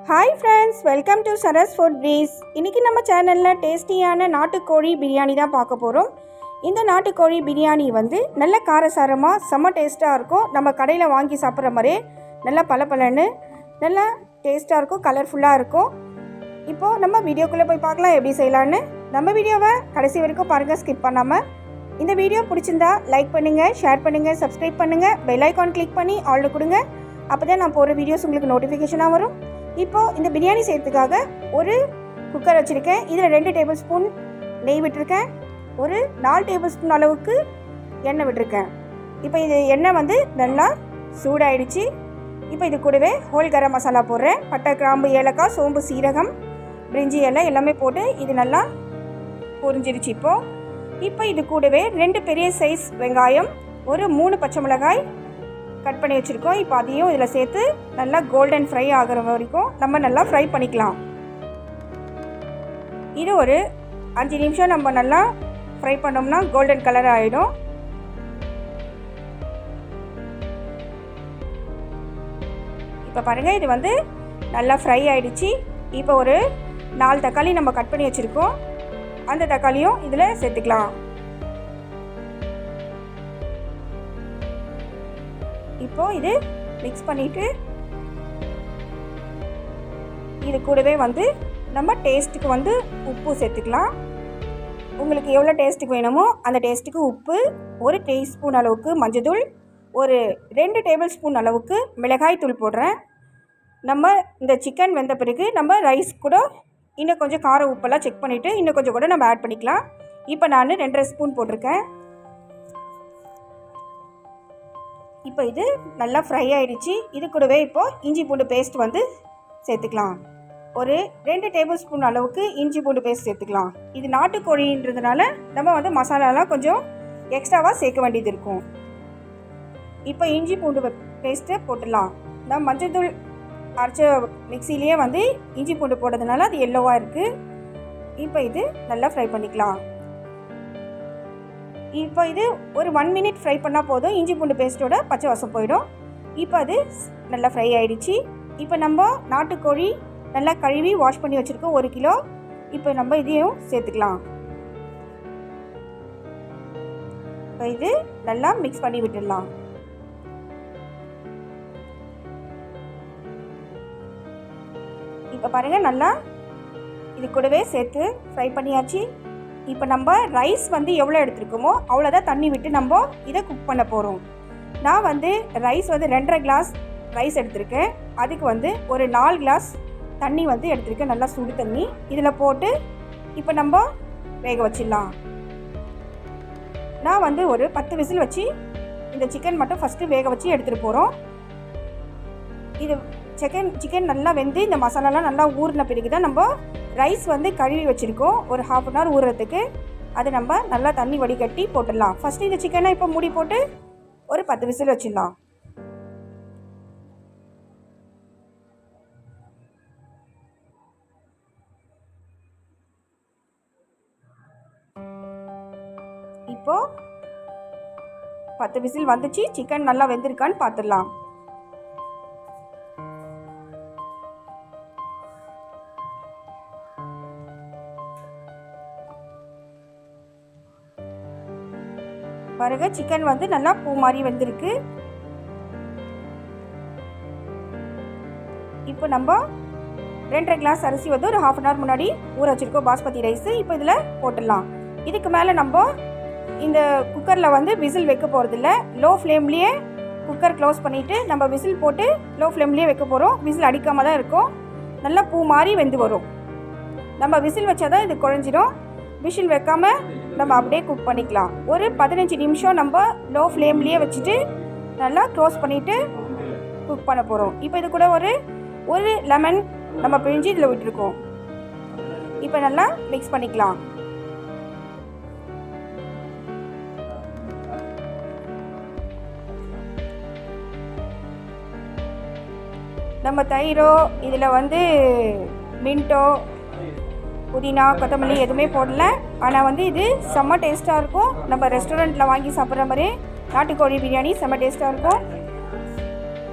Hi friends, welcome to Saras food breeze. இன்றைக்கி நம்ம சேனலில் டேஸ்டியான நாட்டுக்கோழி பிரியாணி தான் பார்க்க போகிறோம். இந்த நாட்டுக்கோழி பிரியாணி வந்து நல்ல காரசாரமாக செம்ம டேஸ்ட்டாக இருக்கும். நம்ம கடையில் வாங்கி சாப்பிட்ற மாதிரியே நல்லா பளபளன்னு நல்லா டேஸ்ட்டாக இருக்கும், கலர்ஃபுல்லாக இருக்கும். இப்போது நம்ம வீடியோக்குள்ளே போய் பார்க்கலாம் எப்படி செய்யலான்னு. நம்ம வீடியோவை கடைசி வரைக்கும் பாருங்கள், ஸ்கிப் பண்ணாமல். இந்த வீடியோ பிடிச்சிருந்தா லைக் பண்ணுங்கள், ஷேர் பண்ணுங்கள், சப்ஸ்கிரைப் பண்ணுங்கள், பெல் ஐக்கான் கிளிக் பண்ணி ஆல்ல கொடுங்க. அப்போ தான் நான் போகிற வீடியோஸ் உங்களுக்கு நோட்டிஃபிகேஷனாக வரும். இப்போது இந்த பிரியாணி செய்கிறதுக்காக ஒரு குக்கர் வச்சுருக்கேன். இதில் 2 டேபிள் ஸ்பூன் நெய் விட்டுருக்கேன். ஒரு 4 டேபிள் ஸ்பூன் அளவுக்கு எண்ணெய் விட்டுருக்கேன். இப்போ இது எண்ணெய் வந்து நல்லா சூடாயிடுச்சு. இப்போ இது கூடவே ஹோல் கரம் மசாலா போடுறேன். பட்டை, கிராம்பு, ஏலக்காய், சோம்பு, சீரகம், பிரிஞ்சி இலை எல்லாமே போட்டு இது நல்லா பொரிஞ்சிருச்சு. இப்போ இது கூடவே 2 பெரிய சைஸ் வெங்காயம், ஒரு 3 பச்சை மிளகாய் கட் பண்ணி வச்சுருக்கோம். இப்போ அதையும் இதில் சேர்த்து நல்லா கோல்டன் ஃப்ரை ஆகிற வரைக்கும் நம்ம நல்லா ஃப்ரை பண்ணிக்கலாம். இது ஒரு 5 நிமிஷம் நம்ம நல்லா ஃப்ரை பண்ணோம்னா கோல்டன் கலர் ஆகிடும். இப்போ பாருங்கள், இது வந்து நல்லா ஃப்ரை ஆகிடுச்சு. இப்போ ஒரு 4 தக்காளி நம்ம கட் பண்ணி வச்சுருக்கோம். அந்த தக்காளியும் இதில் சேர்த்துக்கலாம். இப்போது இது மிக்ஸ் பண்ணிவிட்டு இது கூடவே வந்து நம்ம டேஸ்ட்டுக்கு வந்து உப்பு சேர்த்துக்கலாம். உங்களுக்கு எவ்வளோ டேஸ்ட்டுக்கு வேணுமோ அந்த டேஸ்ட்டுக்கு உப்பு, 1 டீஸ்பூன் அளவுக்கு மஞ்சள், ஒரு 2 டேபிள் ஸ்பூன் அளவுக்கு மிளகாய் தூள் போடுறேன். நம்ம இந்த சிக்கன் வெந்த பிறகு நம்ம ரைஸ் கூட இன்னும் கொஞ்சம் கார உப்பெல்லாம் செக் பண்ணிவிட்டு இன்னும் கொஞ்சம் கூட நம்ம ஆட் பண்ணிக்கலாம். இப்போ நான் 2.5 ஸ்பூன் போட்டிருக்கேன். இப்போ இது நல்லா ஃப்ரை ஆகிடுச்சு. இது கூடவே இப்போது இஞ்சி பூண்டு பேஸ்ட் வந்து சேர்த்துக்கலாம். ஒரு 2 டேபிள் ஸ்பூன் அளவுக்கு இஞ்சி பூண்டு பேஸ்ட் சேர்த்துக்கலாம். இது நாட்டுக்கோழின்றதுனால நம்ம வந்து மசாலாலாம் கொஞ்சம் எக்ஸ்ட்ராவாக சேர்க்க வேண்டியது இருக்கும். இப்போ இஞ்சி பூண்டு பேஸ்ட்டு போட்டுடலாம். நான் மஞ்சள் தூள் அரைச்ச மிக்சிலேயே வந்து இஞ்சி பூண்டு போட்டதுனால அது எல்லோவாக இருக்குது. இப்போ இது நல்லா ஃப்ரை பண்ணிக்கலாம். இப்போ இது ஒரு 1 மினிட் ஃப்ரை பண்ணால் போதும். இஞ்சி பூண்டு பேஸ்ட்டோட பச்சை வாசம் போயிடும். இப்போ அது நல்லா ஃப்ரை ஆகிடுச்சு. இப்போ நம்ம நாட்டுக்கோழி நல்லா கழுவி வாஷ் பண்ணி வச்சுருக்கோம் 1 கிலோ. இப்போ நம்ம இதையும் சேர்த்துக்கலாம். இப்போ இது நல்லா மிக்ஸ் பண்ணி விட்டுடலாம். இப்போ பாருங்கள், நல்லா இது கூடவே சேர்த்து ஃப்ரை பண்ணியாச்சு. இப்போ நம்ம ரைஸ் வந்து எவ்வளோ எடுத்துருக்கோமோ அவ்வளோதான் தண்ணி விட்டு நம்ம இதை குக் பண்ண போகிறோம். நான் வந்து ரைஸ் வந்து 2.5 கிளாஸ் ரைஸ் எடுத்திருக்கேன். அதுக்கு வந்து ஒரு 4 கிளாஸ் தண்ணி வந்து எடுத்திருக்கேன், நல்லா சுடு தண்ணி. இதில் போட்டு இப்போ நம்ம வேக வச்சிடலாம். நான் வந்து ஒரு 10 விசில் வச்சு இந்த சிக்கன் மட்டும் ஃபஸ்ட்டு வேக வச்சு எடுத்துகிட்டு போகிறோம். இது சிக்கன் நல்லா வெந்து இந்த மசாலாலாம் நல்லா ஊறின பிறகு தான் நம்ம ரைஸ் வந்து கழுவி வச்சுருக்கோம் ஒரு 1/2 hour ஊறுறதுக்கு. அது நம்ம நல்லா தண்ணி வடிகட்டி போட்டுடலாம். ஃபஸ்ட்டு இந்த சிக்கனை இப்போ மூடி போட்டு ஒரு 10 விசில் வச்சிடலாம். இப்போது 10 விசில் வந்துச்சு. சிக்கன் நல்லா வெந்திருக்கான்னு பார்த்துடலாம். பாருங்க, சிக்கன் வந்து நல்லா பூ மாதிரி வெந்திருக்கு. இப்போ நம்ம 2.5 கிளாஸ் அரிசி வந்து ஒரு 1/2 hour முன்னாடி ஊற வச்சுருக்கோம், பாஸ்மதி ரைஸு. இப்போ இதில் போட்டுடலாம். இதுக்கு மேலே நம்ம இந்த குக்கரில் வந்து விசில் வைக்க போகிறதில்ல. லோ ஃப்ளேம்லேயே குக்கர் க்ளோஸ் பண்ணிவிட்டு நம்ம விசில் போட்டு லோ ஃப்ளேம்லேயே வைக்க போகிறோம். விசில் அடிக்காமல் தான் இருக்கும். நல்லா பூ மாதிரி வெந்து வரும். நம்ம விசில் வச்சா தான் இது குழஞ்சிடும். விசில் வைக்காமல் நம்ம அப்படியே குக் பண்ணிக்கலாம். ஒரு 15 நிமிஷம் நம்ம லோ ஃப்ளேம்லேயே வச்சுட்டு நல்லா க்ளோஸ் பண்ணிவிட்டு குக் பண்ண போகிறோம். இப்போ இது கூட ஒரு லெமன் நம்ம பிழிஞ்சு இதில் விட்டுருக்கோம். இப்போ நல்லா மிக்ஸ் பண்ணிக்கலாம். நம்ம தயிரோ இதில் வந்து மின்ட்டோ புதினா கொத்தமல்லி எதுவுமே போடல. ஆனால் வந்து இது செம்ம டேஸ்ட்டாக இருக்கும். நம்ம ரெஸ்டாரண்ட்டில் வாங்கி சாப்பிட்ற மாதிரியே நாட்டுக்கோழி பிரியாணி செம்ம டேஸ்ட்டாக இருக்கும்.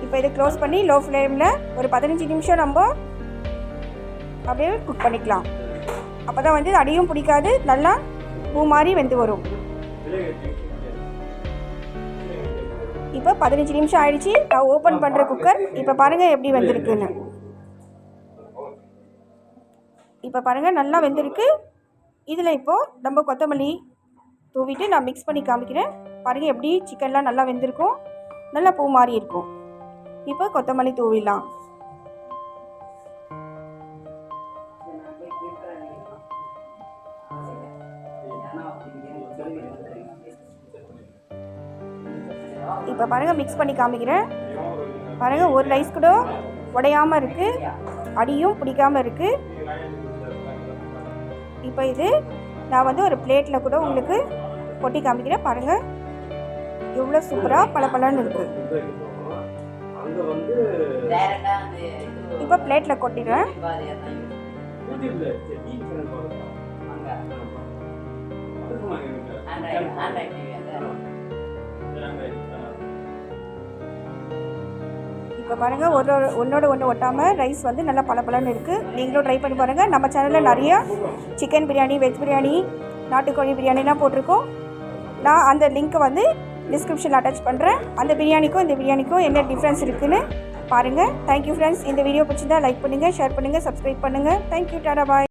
இப்போ இதை க்ளோஸ் பண்ணி லோ ஃப்ளேமில் ஒரு 15 நிமிஷம் நம்ம அப்படியே குக் பண்ணிக்கலாம். அப்போ தான் வந்து அடியும் பிடிக்காது, நல்லா பூ மாதிரி வெந்து வரும். இப்போ 15 நிமிஷம் ஆயிடுச்சு. நான் ஓப்பன் பண்ணுற குக்கர். இப்போ பாருங்கள் எப்படி வெந்திருக்குன்னு. இப்போ பாருங்கள் நல்லா வெந்திருக்கு. இதில் இப்போது நம்ம கொத்தமல்லி தூவிட்டு நான் மிக்ஸ் பண்ணி காமிக்கிறேன். பாருங்கள் எப்படி சிக்கன்லாம் நல்லா வெந்திருக்கும், நல்லா பூ மாதிரி இருக்கும். இப்போ கொத்தமல்லி தூவிடலாம். இப்போ பாருங்கள் மிக்ஸ் பண்ணி காமிக்கிறேன். பாருங்கள் ஒரு ரைஸ் கூட உடையாமல் இருக்குது, அடியும் பிடிக்காமல் இருக்குது. இப்போ இது நான் வந்து ஒரு பிளேட்டில் கூட உங்களுக்கு கொட்டி காமிக்கிறேன். பாருங்கள் எவ்வளோ சூப்பராக பளபளன்னு இருக்குது. இப்போ பிளேட்டில் கொட்டிடுறேன். இப்போ பாருங்கள் ஒன்றோட ஒன்று ஒட்டாமல் ரைஸ் வந்து நல்லா பளபளன்னு இருக்குது. நீங்களும் ட்ரை பண்ணி பாருங்கள். நம்ம சேனலில் நிறையா சிக்கன் பிரியாணி, வெஜ் பிரியாணி, நாட்டுக்கோழி பிரியாணிலாம் போட்டிருக்கோம். நான் அந்த லிங்க்கை வந்து டிஸ்கிரிப்ஷனில் அட்டாச் பண்ணுறேன். அந்த பிரியாணிக்கும் இந்த பிரியாணிக்கும் என்ன டிஃப்ரென்ஸ் இருக்குதுன்னு பாருங்கள். Thank you friends. இந்த வீடியோ பிடிச்சிருந்தா லைக் பண்ணுங்கள், ஷேர் பண்ணுங்கள், சப்ஸ்கிரைப் பண்ணுங்கள். தேங்க்யூ, டாடா, பாய்.